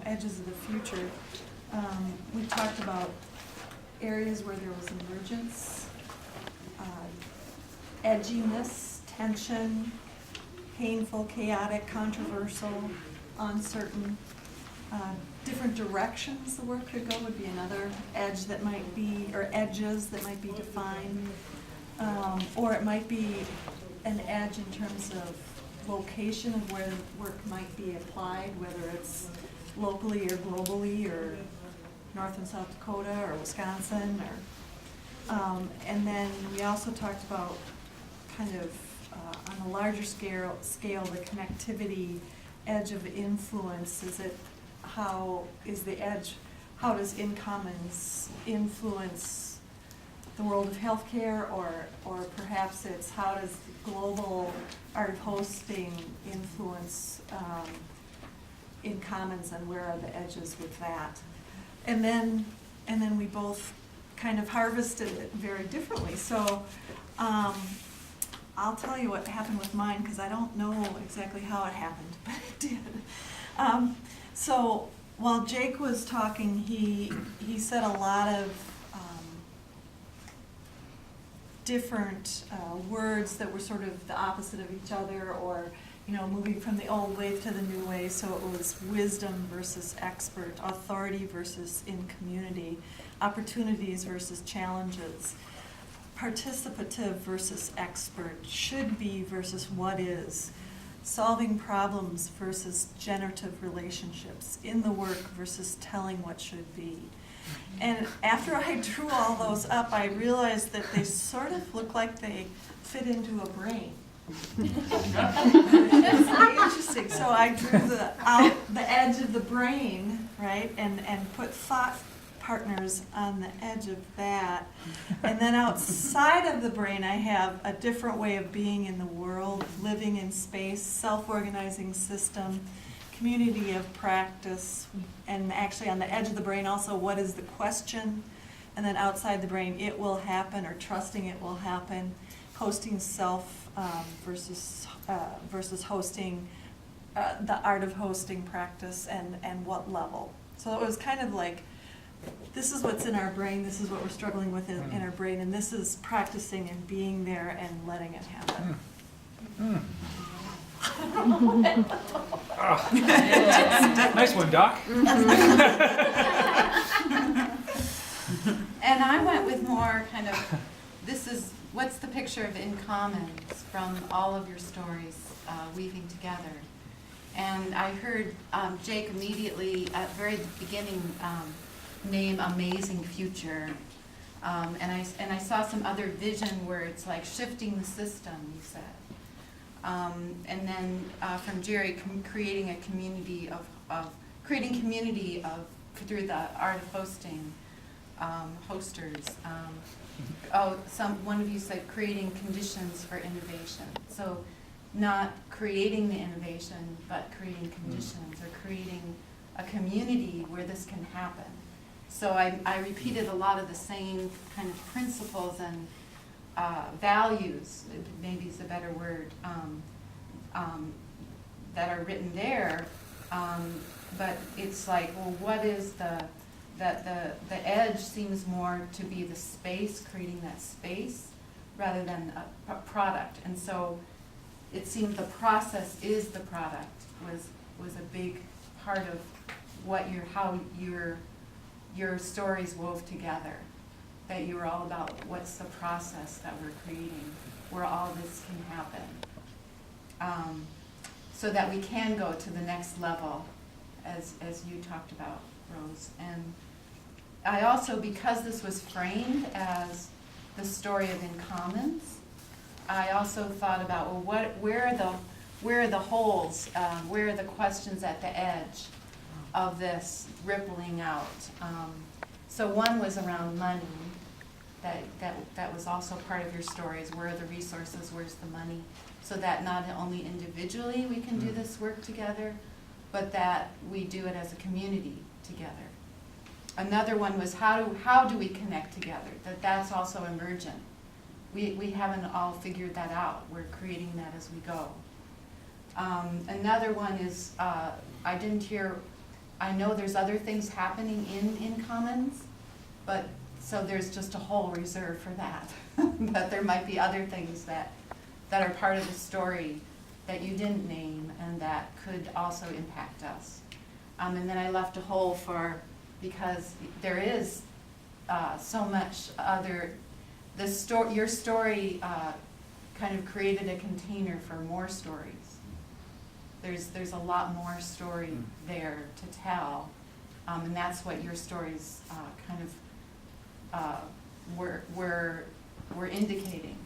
edges of the future. We talked about areas where there was emergence, edginess, tension, painful, chaotic, controversial, uncertain. Different directions the work could go would be another edge that might be, or edges that might be defined. Or it might be an edge in terms of location of where the work might be applied, whether it's locally or globally, or North and South Dakota, or Wisconsin, or and then we also talked about kind of on a larger scale, the connectivity edge of influence. How does InCommons influence the world of healthcare, or perhaps it's how does global art of hosting influence InCommons, and where are the edges with that? And then we both kind of harvested it very differently. So I'll tell you what happened with mine, because I don't know exactly how it happened, but it did. So while Jake was talking, he said a lot of different words that were sort of the opposite of each other, or moving from the old way to the new way. So it was wisdom versus expert, authority versus in community, opportunities versus challenges, participative versus expert, should be versus what is, solving problems versus generative relationships, in the work versus telling what should be. And after I drew all those up, I realized that they sort of look like they fit into a brain. It's really interesting. So I drew the edge of the brain, right, and put thought partners on the edge of that. And then outside of the brain, I have a different way of being in the world, living in space, self-organizing system, community of practice, and actually on the edge of the brain also, what is the question? And then outside the brain, it will happen, or trusting it will happen, hosting self versus hosting, the art of hosting practice, and what level. So it was kind of like, this is what's in our brain, this is what we're struggling with in our brain, and this is practicing and being there and letting it happen. Nice one, Doc. And I went with more kind of, what's the picture of InCommons from all of your stories weaving together. And I heard Jake immediately at the very beginning name Amazing Future. And I saw some other vision where it's like shifting the system, you said. And then from Jerry, creating a community through the art of hosting, hosters. One of you said creating conditions for innovation. So not creating the innovation, but creating conditions, or creating a community where this can happen. So I repeated a lot of the same kind of principles and values, maybe is a better word, that are written there, but it's like, well, what is the edge seems more to be the space, creating that space, rather than a product. And so it seemed the process is the product, was a big part of what how your stories wove together. That you were all about what's the process that we're creating, where all this can happen, so that we can go to the next level, as you talked about, Rose. And I also, because this was framed as the story of InCommons, I also thought about, well, where are the holes, where are the questions at the edge of this rippling out? So one was around money. That was also part of your stories. Where are the resources? Where's the money? So that not only individually we can do this work together, but that we do it as a community together. Another one was how do we connect together? That's also emergent. We haven't all figured that out. We're creating that as we go. Another one is I didn't hear I know there's other things happening in InCommons, but, so there's just a whole reserve for that. But there might be other things that are part of the story that you didn't name and that could also impact us. And then I left a hole for, because there is so much other, your story kind of created a container for more stories. There's a lot more story there to tell, and that's what your stories kind of were indicating.